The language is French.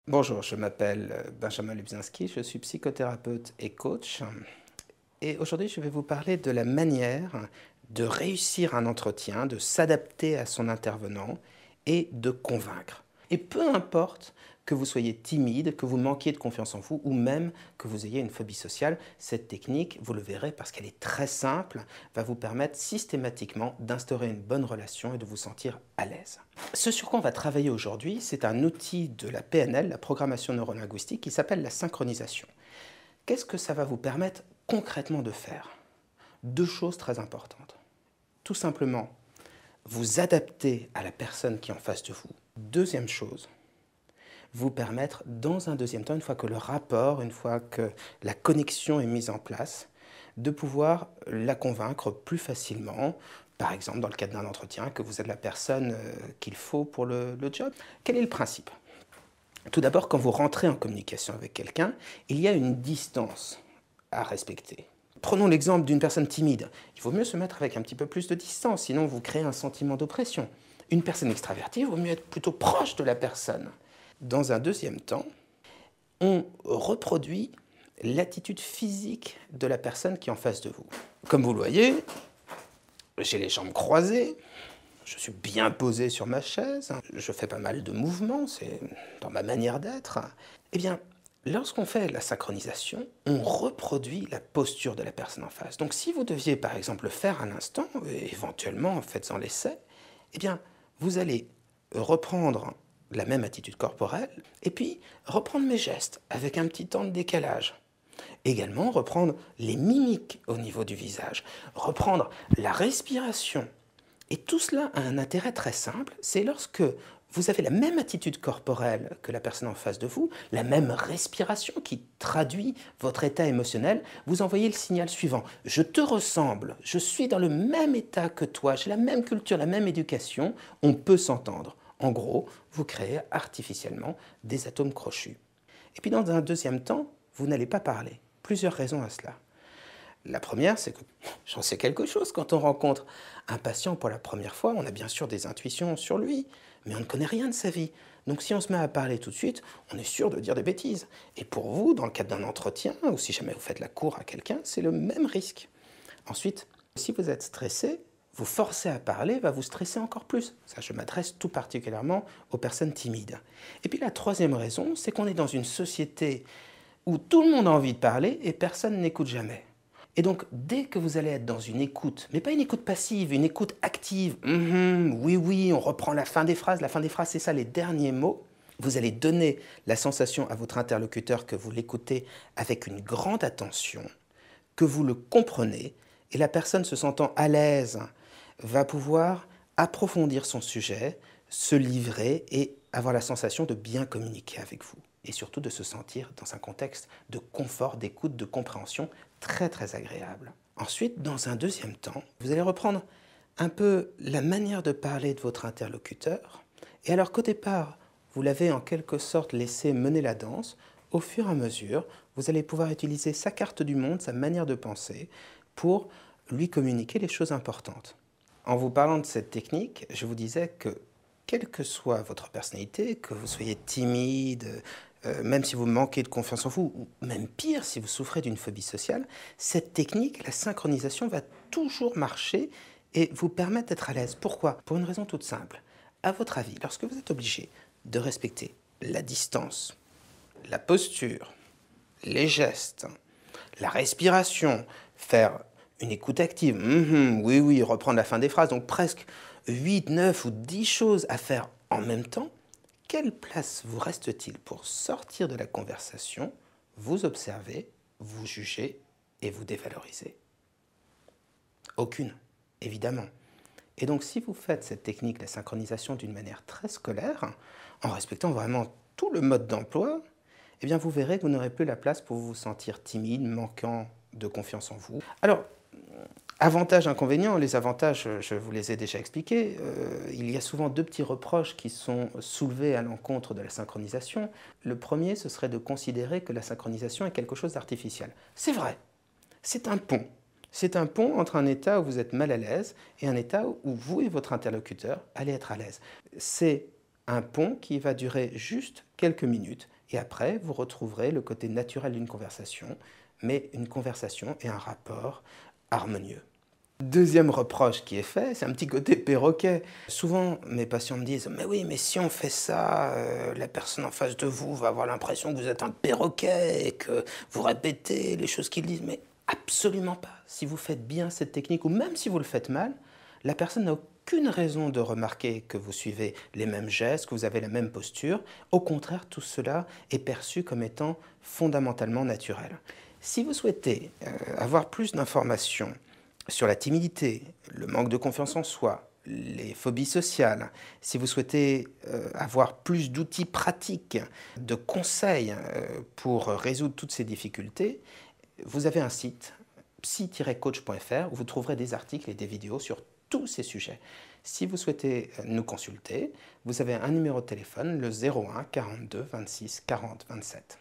Bonjour, je m'appelle Benjamin Lubzinski, je suis psychothérapeute et coach. Et aujourd'hui, je vais vous parler de la manière de réussir un entretien, de s'adapter à son intervenant et de convaincre. Et peu importe que vous soyez timide, que vous manquiez de confiance en vous ou même que vous ayez une phobie sociale, cette technique, vous le verrez parce qu'elle est très simple, va vous permettre systématiquement d'instaurer une bonne relation et de vous sentir à l'aise. Ce sur quoi on va travailler aujourd'hui, c'est un outil de la PNL, la programmation neurolinguistique, qui s'appelle la synchronisation. Qu'est-ce que ça va vous permettre concrètement de faire? Deux choses très importantes. Tout simplement, vous adapter à la personne qui est en face de vous. Deuxième chose, vous permettre dans un deuxième temps, une fois que le rapport, une fois que la connexion est mise en place, de pouvoir la convaincre plus facilement, par exemple dans le cadre d'un entretien, que vous êtes la personne qu'il faut pour le job. Quel est le principe? Tout d'abord, quand vous rentrez en communication avec quelqu'un, il y a une distance à respecter. Prenons l'exemple d'une personne timide. Il vaut mieux se mettre avec un petit peu plus de distance, sinon vous créez un sentiment d'oppression. Une personne extravertie, il vaut mieux être plutôt proche de la personne. Dans un deuxième temps, on reproduit l'attitude physique de la personne qui est en face de vous. Comme vous le voyez, j'ai les jambes croisées, je suis bien posé sur ma chaise, je fais pas mal de mouvements, c'est dans ma manière d'être. Eh bien, lorsqu'on fait la synchronisation, on reproduit la posture de la personne en face. Donc si vous deviez par exemple le faire à l'instant, éventuellement faites-en l'essai, eh bien, vous allez reprendre la même attitude corporelle, et puis reprendre mes gestes avec un petit temps de décalage. Également, reprendre les mimiques au niveau du visage, reprendre la respiration. Et tout cela a un intérêt très simple, c'est lorsque vous avez la même attitude corporelle que la personne en face de vous, la même respiration qui traduit votre état émotionnel, vous envoyez le signal suivant. Je te ressemble, je suis dans le même état que toi, j'ai la même culture, la même éducation, on peut s'entendre. En gros, vous créez artificiellement des atomes crochus. Et puis dans un deuxième temps, vous n'allez pas parler. Plusieurs raisons à cela. La première, c'est que j'en sais quelque chose quand on rencontre un patient pour la première fois. On a bien sûr des intuitions sur lui, mais on ne connaît rien de sa vie. Donc si on se met à parler tout de suite, on est sûr de dire des bêtises. Et pour vous, dans le cadre d'un entretien, ou si jamais vous faites la cour à quelqu'un, c'est le même risque. Ensuite, si vous êtes stressé, vous forcer à parler va vous stresser encore plus. Ça, je m'adresse tout particulièrement aux personnes timides. Et puis la troisième raison, c'est qu'on est dans une société où tout le monde a envie de parler et personne n'écoute jamais. Et donc, dès que vous allez être dans une écoute, mais pas une écoute passive, une écoute active, oui, oui, on reprend la fin des phrases, c'est ça, les derniers mots, vous allez donner la sensation à votre interlocuteur que vous l'écoutez avec une grande attention, que vous le comprenez, et la personne se sentant à l'aise va pouvoir approfondir son sujet, se livrer et avoir la sensation de bien communiquer avec vous. Et surtout de se sentir dans un contexte de confort, d'écoute, de compréhension très très agréable. Ensuite, dans un deuxième temps, vous allez reprendre un peu la manière de parler de votre interlocuteur. Et alors qu'au départ, vous l'avez en quelque sorte laissé mener la danse, au fur et à mesure, vous allez pouvoir utiliser sa carte du monde, sa manière de penser, pour lui communiquer les choses importantes. En vous parlant de cette technique, je vous disais que quelle que soit votre personnalité, que vous soyez timide, même si vous manquez de confiance en vous, ou même pire, si vous souffrez d'une phobie sociale, cette technique, la synchronisation, va toujours marcher et vous permettre d'être à l'aise. Pourquoi? Pour une raison toute simple. À votre avis, lorsque vous êtes obligé de respecter la distance, la posture, les gestes, la respiration, faire une écoute active, oui, oui, reprendre la fin des phrases, donc presque 8, 9 ou 10 choses à faire en même temps, quelle place vous reste-t-il pour sortir de la conversation, vous observer, vous juger et vous dévaloriser? Aucune, évidemment. Et donc si vous faites cette technique, la synchronisation, d'une manière très scolaire, en respectant vraiment tout le mode d'emploi, eh bien vous verrez que vous n'aurez plus la place pour vous sentir timide, manquant de confiance en vous. Alors, avantages, inconvénients, les avantages, je vous les ai déjà expliqués. Il y a souvent deux petits reproches qui sont soulevés à l'encontre de la synchronisation. Le premier, ce serait de considérer que la synchronisation est quelque chose d'artificiel. C'est vrai, c'est un pont. C'est un pont entre un état où vous êtes mal à l'aise et un état où vous et votre interlocuteur allez être à l'aise. C'est un pont qui va durer juste quelques minutes Et après, vous retrouverez le côté naturel d'une conversation, mais une conversation et un rapport harmonieux. Deuxième reproche qui est fait, c'est un petit côté perroquet. Souvent, mes patients me disent « Mais oui, mais si on fait ça, la personne en face de vous va avoir l'impression que vous êtes un perroquet et que vous répétez les choses qu'ils disent. » Mais absolument pas. Si vous faites bien cette technique, ou même si vous le faites mal, la personne n'a aucune raison de remarquer que vous suivez les mêmes gestes, que vous avez la même posture. Au contraire, tout cela est perçu comme étant fondamentalement naturel. Si vous souhaitez avoir plus d'informations sur la timidité, le manque de confiance en soi, les phobies sociales, si vous souhaitez avoir plus d'outils pratiques, de conseils pour résoudre toutes ces difficultés, vous avez un site, psy-coach.fr, où vous trouverez des articles et des vidéos sur tous ces sujets. Si vous souhaitez nous consulter, vous avez un numéro de téléphone, le 01 42 26 40 27.